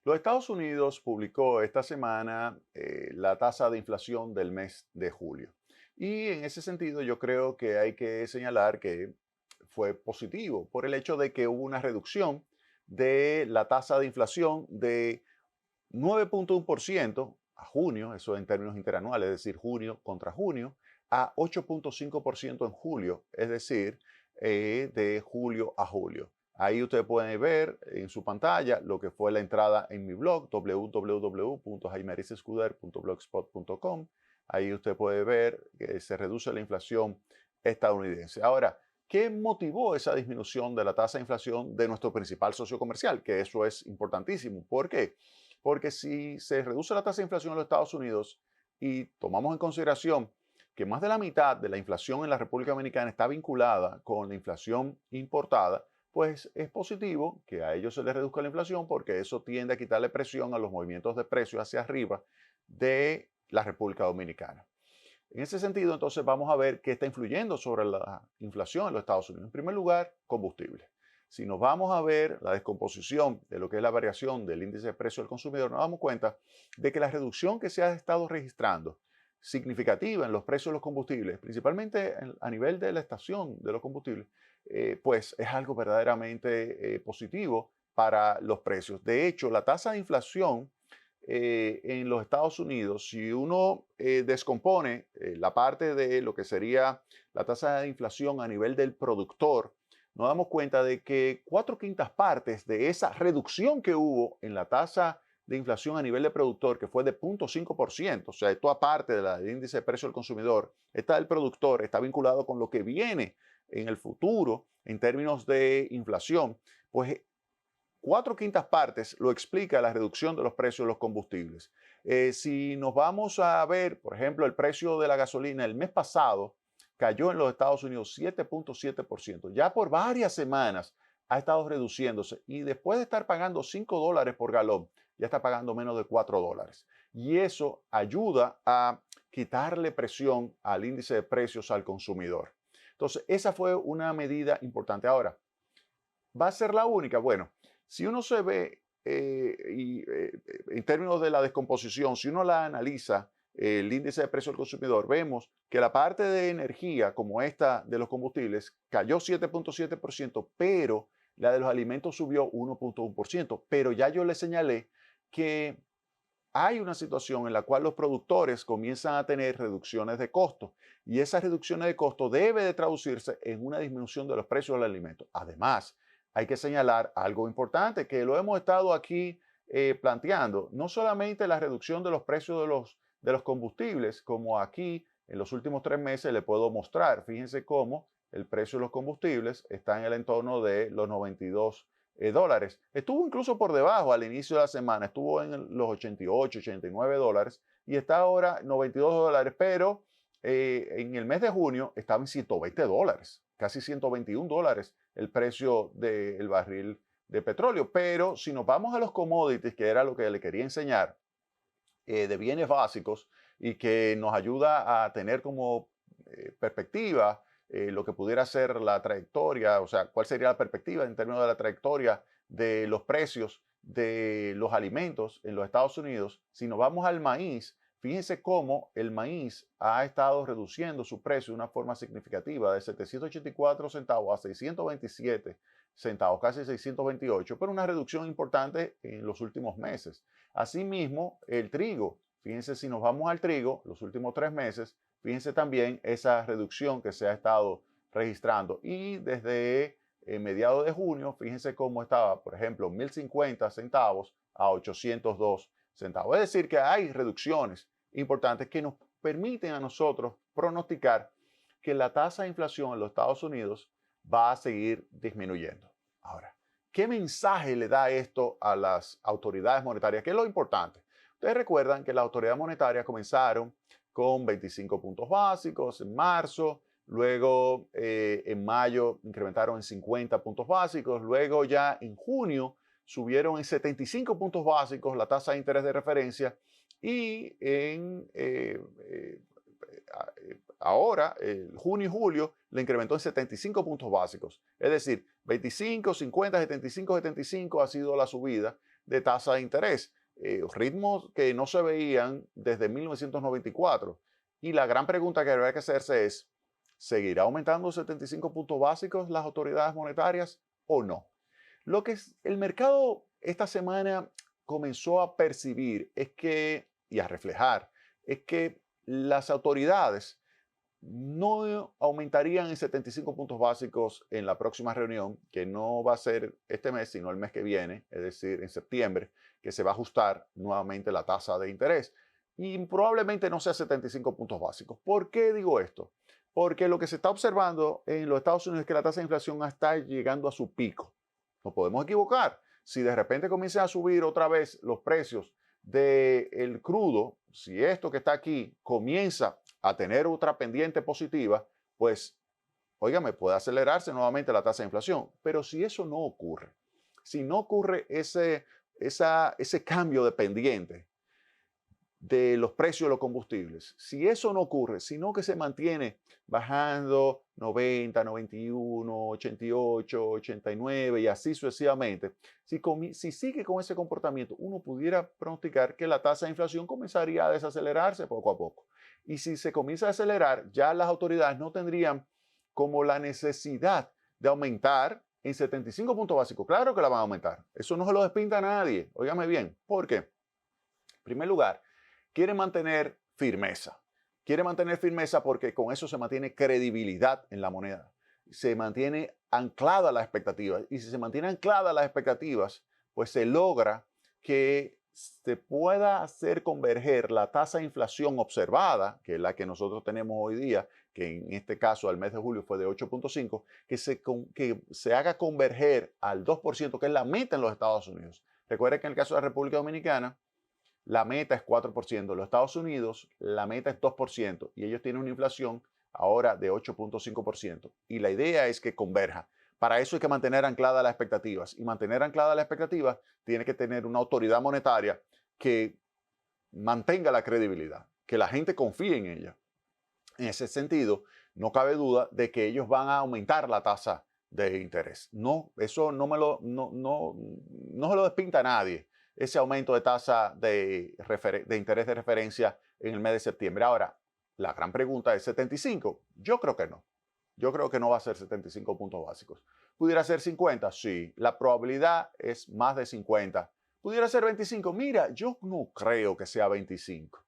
Los Estados Unidos publicó esta semana la tasa de inflación del mes de julio. Y en ese sentido yo creo que hay que señalar que fue positivo por el hecho de que hubo una reducción de la tasa de inflación de 9,1% a junio, eso en términos interanuales, es decir, junio contra junio, a 8,5% en julio, es decir, de julio a julio. Ahí usted puede ver en su pantalla lo que fue la entrada en mi blog www.jaimerisescuder.blogspot.com. Ahí usted puede ver que se reduce la inflación estadounidense. Ahora, ¿qué motivó esa disminución de la tasa de inflación de nuestro principal socio comercial? Que eso es importantísimo. ¿Por qué? Porque si se reduce la tasa de inflación en los Estados Unidos y tomamos en consideración que más de la mitad de la inflación en la República Dominicana está vinculada con la inflación importada, pues es positivo que a ellos se les reduzca la inflación porque eso tiende a quitarle presión a los movimientos de precios hacia arriba de la República Dominicana. En ese sentido, entonces vamos a ver qué está influyendo sobre la inflación en los Estados Unidos. En primer lugar, combustible. Si nos vamos a ver la descomposición de lo que es la variación del índice de precio del consumidor, nos damos cuenta de que la reducción que se ha estado registrando significativa en los precios de los combustibles, principalmente a nivel de la estación de los combustibles, pues es algo verdaderamente positivo para los precios. De hecho, la tasa de inflación en los Estados Unidos, si uno descompone la parte de lo que sería la tasa de inflación a nivel del productor, nos damos cuenta de que 4/5 partes de esa reducción que hubo en la tasa de inflación a nivel de productor, que fue de 0,5%, o sea, esto aparte del índice de precio del consumidor, está el productor, está vinculado con lo que viene en el futuro en términos de inflación, pues 4/5 partes lo explica la reducción de los precios de los combustibles. Si nos vamos a ver, por ejemplo, el precio de la gasolina el mes pasado cayó en los Estados Unidos 7,7%. Ya por varias semanas ha estado reduciéndose y después de estar pagando $5 por galón, ya está pagando menos de $4. Y eso ayuda a quitarle presión al índice de precios al consumidor. Entonces, esa fue una medida importante. Ahora, ¿va a ser la única? Bueno, si uno se ve en términos de la descomposición, si uno la analiza, el índice de precio del consumidor, vemos que la parte de energía, como esta de los combustibles, cayó 7,7%, pero la de los alimentos subió 1,1%. Pero ya yo le señalé que hay una situación en la cual los productores comienzan a tener reducciones de costo y esas reducciones de costo debe de traducirse en una disminución de los precios del alimento. Además, hay que señalar algo importante que lo hemos estado aquí planteando, no solamente la reducción de los precios de los combustibles, como aquí en los últimos 3 meses le puedo mostrar. Fíjense cómo el precio de los combustibles está en el entorno de los 92 dólares. Estuvo incluso por debajo al inicio de la semana, estuvo en los 88, $89 y está ahora $92, pero en el mes de junio estaba en $120, casi $121 el precio del barril de petróleo. Pero si nos vamos a los commodities, que era lo que le quería enseñar, de bienes básicos y que nos ayuda a tener como perspectiva lo que pudiera ser la trayectoria, o sea, cuál sería la perspectiva en términos de la trayectoria de los precios de los alimentos en los Estados Unidos. Si nos vamos al maíz, fíjense cómo el maíz ha estado reduciendo su precio de una forma significativa, de 784 centavos a 627 centavos, casi 628, pero una reducción importante en los últimos meses. Asimismo, el trigo, fíjense si nos vamos al trigo, los últimos 3 meses, fíjense también esa reducción que se ha estado registrando. Y desde mediados de junio, fíjense cómo estaba, por ejemplo, 1,050 centavos a 802 centavos. Es decir, que hay reducciones importantes que nos permiten a nosotros pronosticar que la tasa de inflación en los Estados Unidos va a seguir disminuyendo. Ahora, ¿qué mensaje le da esto a las autoridades monetarias? ¿Qué es lo importante? Ustedes recuerdan que las autoridades monetarias comenzaron con 25 puntos básicos en marzo, luego en mayo incrementaron en 50 puntos básicos, luego ya en junio subieron en 75 puntos básicos la tasa de interés de referencia y en ahora, junio y julio, le incrementó en 75 puntos básicos. Es decir, 25, 50, 75, 75 ha sido la subida de tasa de interés, ritmos que no se veían desde 1994. Y la gran pregunta que habría que hacerse es, ¿seguirá aumentando 75 puntos básicos las autoridades monetarias o no? Lo que el mercado esta semana comenzó a percibir es que, y a reflejar, es que las autoridades no aumentarían en 75 puntos básicos en la próxima reunión, que no va a ser este mes, sino el mes que viene, es decir, en septiembre, que se va a ajustar nuevamente la tasa de interés. Y probablemente no sea 75 puntos básicos. ¿Por qué digo esto? Porque lo que se está observando en los Estados Unidos es que la tasa de inflación está llegando a su pico. No podemos equivocar. Si de repente comienzan a subir otra vez los precios del crudo, si esto que está aquí comienza a tener otra pendiente positiva, pues, óigame, puede acelerarse nuevamente la tasa de inflación. Pero si eso no ocurre, si no ocurre ese cambio de pendiente de los precios de los combustibles, si eso no ocurre, sino que se mantiene bajando 90, 91, 88, 89 y así sucesivamente, si sigue con ese comportamiento, uno pudiera pronosticar que la tasa de inflación comenzaría a desacelerarse poco a poco. Y si se comienza a acelerar, ya las autoridades no tendrían como la necesidad de aumentar en 75 puntos básicos. Claro que la van a aumentar. Eso no se lo despinta a nadie. Óigame bien. ¿Por qué? En primer lugar, quiere mantener firmeza. Quiere mantener firmeza porque con eso se mantiene credibilidad en la moneda. Se mantiene anclada las expectativas. Y si se mantiene anclada las expectativas, pues se logra que se pueda hacer converger la tasa de inflación observada, que es la que nosotros tenemos hoy día, que en este caso al mes de julio fue de 8.5, que se haga converger al 2%, que es la meta en los Estados Unidos. Recuerden que en el caso de la República Dominicana, la meta es 4%. En los Estados Unidos, la meta es 2% y ellos tienen una inflación ahora de 8.5%. Y la idea es que converja. Para eso hay que mantener ancladas las expectativas. Y mantener ancladas las expectativas tiene que tener una autoridad monetaria que mantenga la credibilidad, que la gente confíe en ella. En ese sentido, no cabe duda de que ellos van a aumentar la tasa de interés. No, eso no se lo despinta a nadie, ese aumento de tasa de interés de referencia en el mes de septiembre. Ahora, la gran pregunta es 75. Yo creo que no. Yo creo que no va a ser 75 puntos básicos. ¿Pudiera ser 50? Sí. La probabilidad es más de 50. ¿Pudiera ser 25? Mira, yo no creo que sea 25.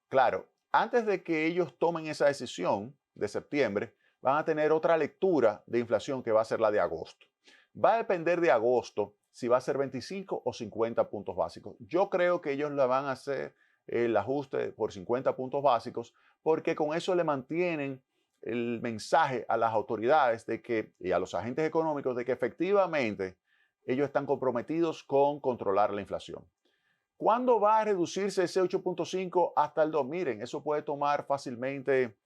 Claro, antes de que ellos tomen esa decisión de septiembre, van a tener otra lectura de inflación que va a ser la de agosto. Va a depender de agosto si va a ser 25 o 50 puntos básicos. Yo creo que ellos le van a hacer el ajuste por 50 puntos básicos porque con eso le mantienen el mensaje a las autoridades y a los agentes económicos de que efectivamente ellos están comprometidos con controlar la inflación. ¿Cuándo va a reducirse ese 8.5 hasta el 2? Miren, eso puede tomar fácilmente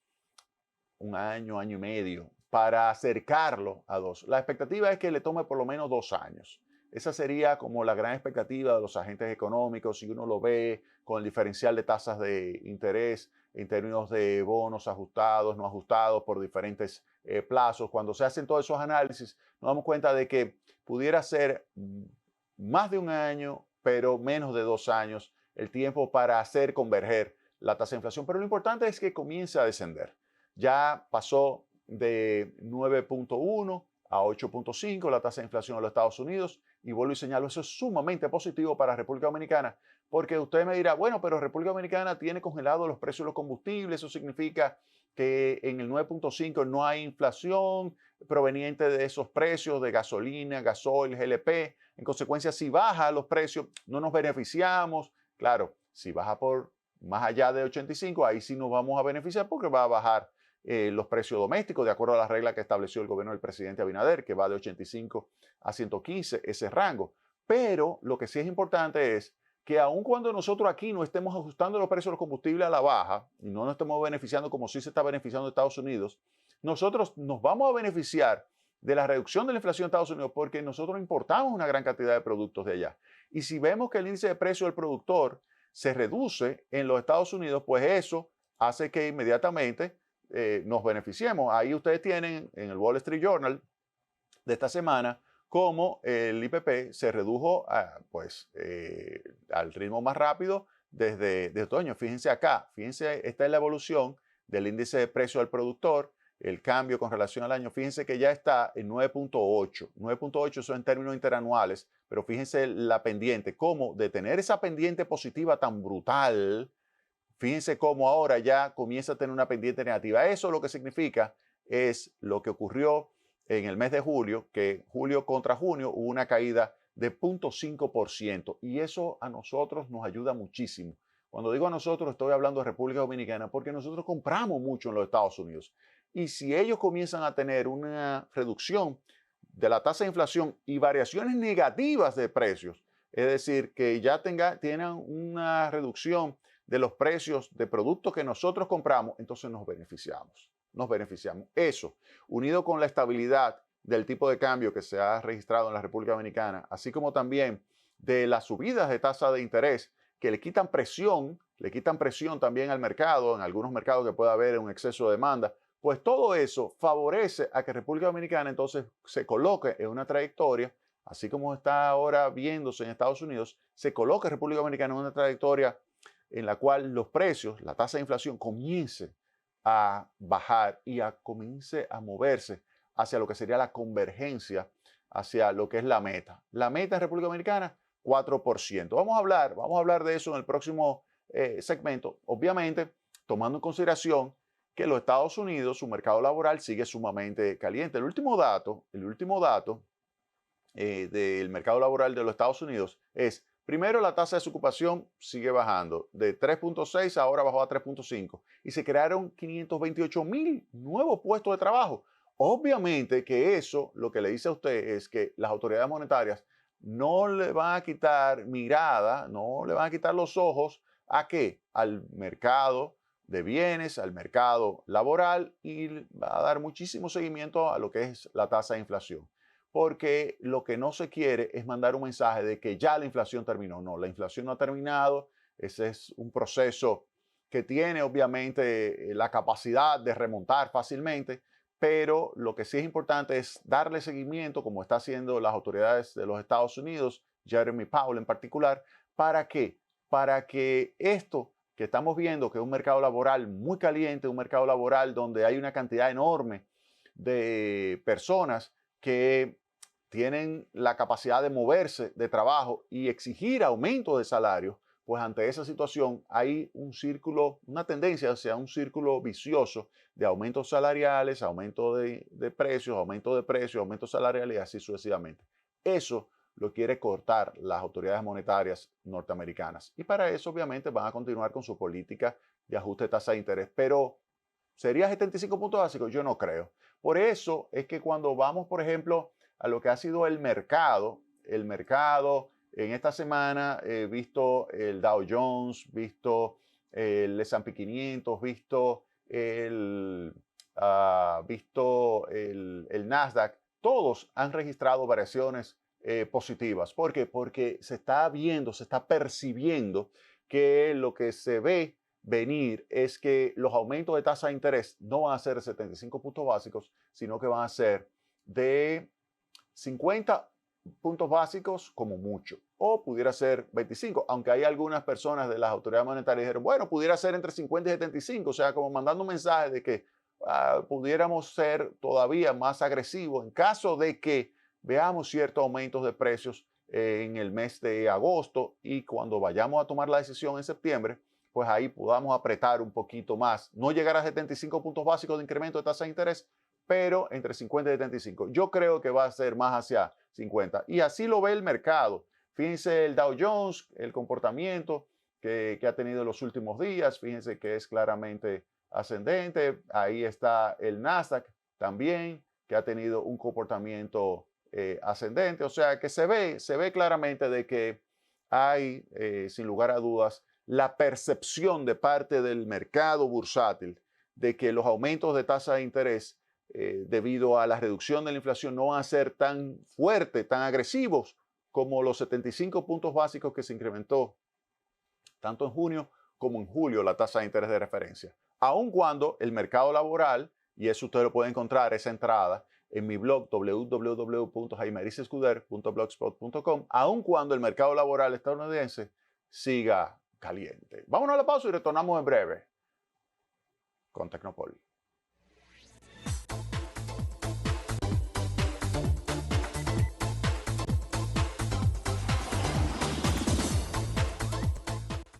un año, año y medio para acercarlo a 2. La expectativa es que le tome por lo menos 2 años. Esa sería como la gran expectativa de los agentes económicos, si uno lo ve con el diferencial de tasas de interés en términos de bonos ajustados, no ajustados por diferentes plazos. Cuando se hacen todos esos análisis, nos damos cuenta de que pudiera ser más de un año, pero menos de 2 años el tiempo para hacer converger la tasa de inflación. Pero lo importante es que comience a descender. Ya pasó de 9.1 a 8.5 la tasa de inflación en los Estados Unidos y vuelvo y señalo, eso es sumamente positivo para República Dominicana porque usted me dirá, bueno, pero República Dominicana tiene congelados los precios de los combustibles, eso significa que en el 9.5 no hay inflación proveniente de esos precios de gasolina, gasoil, GLP. En consecuencia, si baja los precios, no nos beneficiamos. Claro, si baja por más allá de 85, ahí sí nos vamos a beneficiar porque va a bajar los precios domésticos, de acuerdo a las reglas que estableció el gobierno del presidente Abinader, que va de 85 a 115, ese rango. Pero lo que sí es importante es que aun cuando nosotros aquí no estemos ajustando los precios de los combustibles a la baja y no nos estemos beneficiando como sí se está beneficiando Estados Unidos, nosotros nos vamos a beneficiar de la reducción de la inflación en Estados Unidos porque nosotros importamos una gran cantidad de productos de allá. Y si vemos que el índice de precio del productor se reduce en los Estados Unidos, pues eso hace que inmediatamente nos beneficiemos. Ahí ustedes tienen en el Wall Street Journal de esta semana cómo el IPP se redujo al ritmo más rápido desde otoño. Fíjense acá, fíjense, esta es la evolución del índice de precio al productor, el cambio con relación al año. Fíjense que ya está en 9.8. 9.8 son en términos interanuales, pero fíjense la pendiente, cómo de tener esa pendiente positiva tan brutal, fíjense cómo ahora ya comienza a tener una pendiente negativa. Eso lo que significa es lo que ocurrió en el mes de julio, que julio contra junio hubo una caída de 0.5%, y eso a nosotros nos ayuda muchísimo. Cuando digo a nosotros, estoy hablando de República Dominicana, porque nosotros compramos mucho en los Estados Unidos. Y si ellos comienzan a tener una reducción de la tasa de inflación y variaciones negativas de precios, es decir, que ya tienen una reducción de los precios de productos que nosotros compramos, entonces nos beneficiamos. Nos beneficiamos. Eso, unido con la estabilidad del tipo de cambio que se ha registrado en la República Dominicana, así como también de las subidas de tasa de interés que le quitan presión también al mercado, en algunos mercados que pueda haber un exceso de demanda, pues todo eso favorece a que República Dominicana entonces se coloque en una trayectoria, así como está ahora viéndose en Estados Unidos, se coloque República Dominicana en una trayectoria en la cual los precios, la tasa de inflación comience a bajar y comience a moverse hacia lo que sería la convergencia, hacia lo que es la meta. La meta en República Dominicana, 4%. Vamos a hablar de eso en el próximo segmento, obviamente tomando en consideración que los Estados Unidos, su mercado laboral sigue sumamente caliente. El último dato del mercado laboral de los Estados Unidos es, primero, la tasa de desocupación sigue bajando de 3.6, ahora bajó a 3.5, y se crearon 528,000 nuevos puestos de trabajo. Obviamente que eso lo que le dice a usted es que las autoridades monetarias no le van a quitar mirada, no le van a quitar los ojos a qué, al mercado de bienes, al mercado laboral, y va a dar muchísimo seguimiento a lo que es la tasa de inflación. Porque lo que no se quiere es mandar un mensaje de que ya la inflación terminó. No, la inflación no ha terminado. Ese es un proceso que tiene obviamente la capacidad de remontar fácilmente, pero lo que sí es importante es darle seguimiento, como está haciendo las autoridades de los Estados Unidos, Jeremy Powell en particular. ¿Para qué? Para que esto que estamos viendo, que es un mercado laboral muy caliente, un mercado laboral donde hay una cantidad enorme de personas que tienen la capacidad de moverse de trabajo y exigir aumento de salario, pues ante esa situación hay un círculo, una tendencia hacia un círculo vicioso de aumentos salariales, aumento de precios, aumentos salariales y así sucesivamente. Eso lo quiere cortar las autoridades monetarias norteamericanas. Y para eso, obviamente, van a continuar con su política de ajuste de tasa de interés. Pero, ¿sería 75 puntos básicos? Yo no creo. Por eso es que cuando vamos, por ejemplo, a lo que ha sido el mercado en esta semana, visto el Dow Jones, visto el S&P 500, visto el Nasdaq, todos han registrado variaciones positivas. ¿Por qué? Porque se está viendo, se está percibiendo que lo que se ve venir es que los aumentos de tasa de interés no van a ser de 75 puntos básicos, sino que van a ser de 50 puntos básicos como mucho, o pudiera ser 25, aunque hay algunas personas de las autoridades monetarias que dijeron, bueno, pudiera ser entre 50 y 75, o sea, como mandando un mensaje de que pudiéramos ser todavía más agresivos en caso de que veamos ciertos aumentos de precios en el mes de agosto, y cuando vayamos a tomar la decisión en septiembre, pues ahí podamos apretar un poquito más, no llegar a 75 puntos básicos de incremento de tasa de interés, pero entre 50 y 75. Yo creo que va a ser más hacia 50. Y así lo ve el mercado. Fíjense el Dow Jones, el comportamiento que ha tenido en los últimos días. Fíjense que es claramente ascendente. Ahí está el Nasdaq también, que ha tenido un comportamiento ascendente. O sea que se ve claramente de que hay, sin lugar a dudas, la percepción de parte del mercado bursátil de que los aumentos de tasa de interés debido a la reducción de la inflación no van a ser tan fuertes, tan agresivos como los 75 puntos básicos que se incrementó tanto en junio como en julio la tasa de interés de referencia. Aun cuando el mercado laboral, y eso usted lo puede encontrar, esa entrada en mi blog www.jaimearisescuder.blogspot.com, aun cuando el mercado laboral estadounidense siga caliente. Vámonos a la pausa y retornamos en breve con Tecnopol.